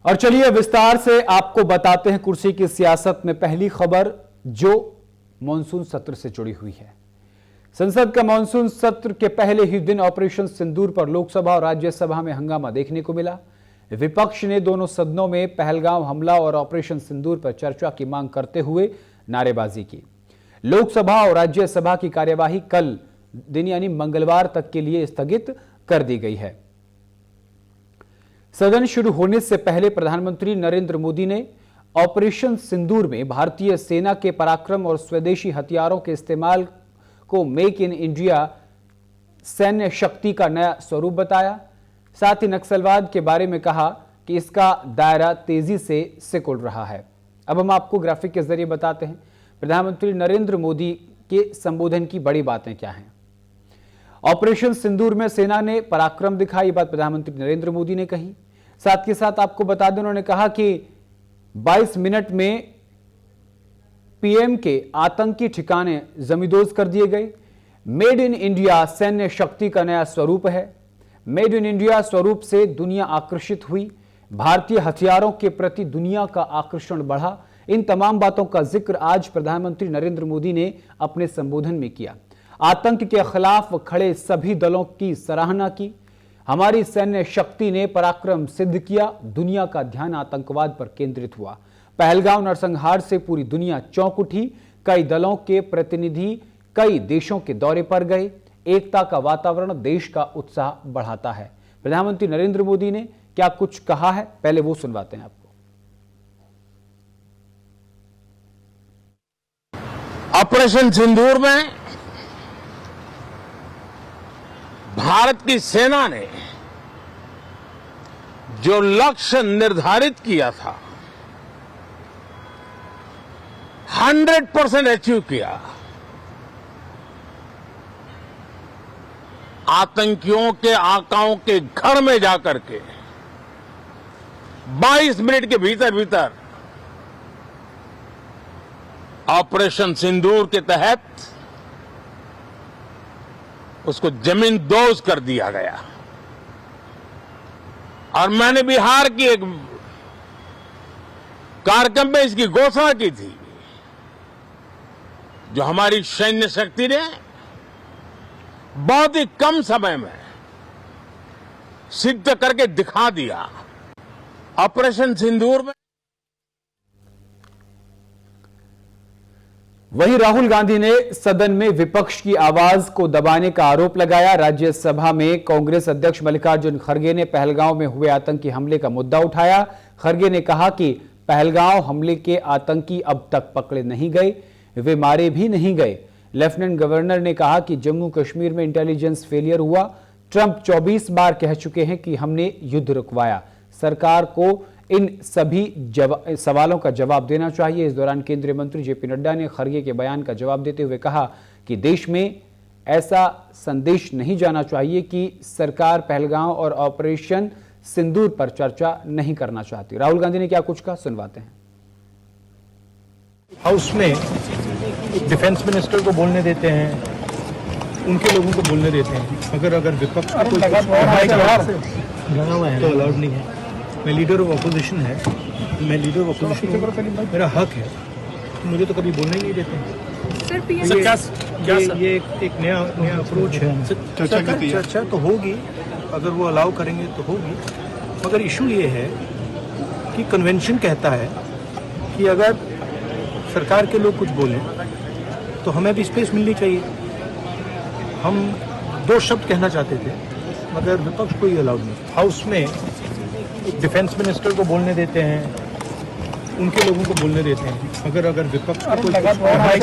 और चलिए विस्तार से आपको बताते हैं कुर्सी की सियासत में पहली खबर जो मॉनसून सत्र से जुड़ी हुई है। संसद का मॉनसून सत्र के पहले ही दिन ऑपरेशन सिंदूर पर लोकसभा और राज्यसभा में हंगामा देखने को मिला। विपक्ष ने दोनों सदनों में पहलगांव हमला और ऑपरेशन सिंदूर पर चर्चा की मांग करते हुए नारेबाजी की। लोकसभा और राज्यसभा की कार्यवाही कल दिन यानी मंगलवार तक के लिए स्थगित कर दी गई है। सदन शुरू होने से पहले प्रधानमंत्री नरेंद्र मोदी ने ऑपरेशन सिंदूर में भारतीय सेना के पराक्रम और स्वदेशी हथियारों के इस्तेमाल को मेक इन इंडिया सैन्य शक्ति का नया स्वरूप बताया। साथ ही नक्सलवाद के बारे में कहा कि इसका दायरा तेजी से सिकुड़ रहा है। अब हम आपको ग्राफिक के जरिए बताते हैं प्रधानमंत्री नरेंद्र मोदी के संबोधन की बड़ी बातें क्या हैं। ऑपरेशन सिंदूर में सेना ने पराक्रम दिखाई, बात प्रधानमंत्री नरेंद्र मोदी ने कही। साथ के साथ आपको बता दें उन्होंने कहा कि 22 मिनट में पीएम के आतंकी ठिकाने जमींदोज कर दिए गए। मेड इन इंडिया सैन्य शक्ति का नया स्वरूप है। मेड इन इंडिया स्वरूप से दुनिया आकर्षित हुई। भारतीय हथियारों के प्रति दुनिया का आकर्षण बढ़ा। इन तमाम बातों का जिक्र आज प्रधानमंत्री नरेंद्र मोदी ने अपने संबोधन में किया। आतंक के खिलाफ खड़े सभी दलों की सराहना की। हमारी सैन्य शक्ति ने पराक्रम सिद्ध किया। दुनिया का ध्यान आतंकवाद पर केंद्रित हुआ। पहलगांव नरसंहार से पूरी दुनिया चौंक उठी। कई दलों के प्रतिनिधि कई देशों के दौरे पर गए। एकता का वातावरण देश का उत्साह बढ़ाता है। प्रधानमंत्री नरेंद्र मोदी ने क्या कुछ कहा है, पहले वो सुनवाते हैं आपको। ऑपरेशन सिंदूर में भारत की सेना ने जो लक्ष्य निर्धारित किया था 100% अचीव किया। आतंकियों के आकाओं के घर में जाकर के 22 मिनट के भीतर भीतर ऑपरेशन सिंदूर के तहत उसको जमींदोज कर दिया गया। और मैंने बिहार की एक कार्यक्रम में इसकी घोषणा की थी, जो हमारी सैन्य शक्ति ने बहुत ही कम समय में सिद्ध करके दिखा दिया। ऑपरेशन सिंदूर में वहीं राहुल गांधी ने सदन में विपक्ष की आवाज को दबाने का आरोप लगाया। राज्यसभा में कांग्रेस अध्यक्ष मल्लिकार्जुन खड़गे ने पहलगांव में हुए आतंकी हमले का मुद्दा उठाया। खड़गे ने कहा कि पहलगांव हमले के आतंकी अब तक पकड़े नहीं गए, वे मारे भी नहीं गए। लेफ्टिनेंट गवर्नर ने कहा कि जम्मू कश्मीर में इंटेलिजेंस फेलियर हुआ। ट्रंप 24 बार कह चुके हैं कि हमने युद्ध रुकवाया। सरकार को इन सभी सवालों का जवाब देना चाहिए। इस दौरान केंद्रीय मंत्री जेपी नड्डा ने खड़गे के बयान का जवाब देते हुए कहा कि देश में ऐसा संदेश नहीं जाना चाहिए कि सरकार पहलगांव और ऑपरेशन सिंदूर पर चर्चा नहीं करना चाहती। राहुल गांधी ने क्या कुछ कहा, सुनवाते हैं। हाउस में डिफेंस मिनिस्टर को बोलने देते हैं, उनके लोगों को बोलने देते हैं। अगर विपक्ष का कोई लगा हुआ है तो अलाउड नहीं है। मैं लीडर ऑफ अपोजिशन है, मैं लीडर ऑफ अपोजिशन, मेरा हक है, मुझे तो कभी बोलने ही नहीं देते हैं। ये एक नया अप्रोच है। चर्चा तो होगी, अगर वो अलाउ करेंगे तो होगी। मगर इशू ये है कि कन्वेंशन कहता है कि अगर सरकार के लोग कुछ बोलें तो हमें भी स्पेस मिलनी चाहिए। हम 2 शब्द कहना चाहते थे मगर विपक्ष को ही अलाउड नहीं। हाउस में डिफेंस मिनिस्टर को बोलने देते हैं, उनके लोगों को बोलने देते हैं। अगर विपक्ष का कोई लगा हुआ है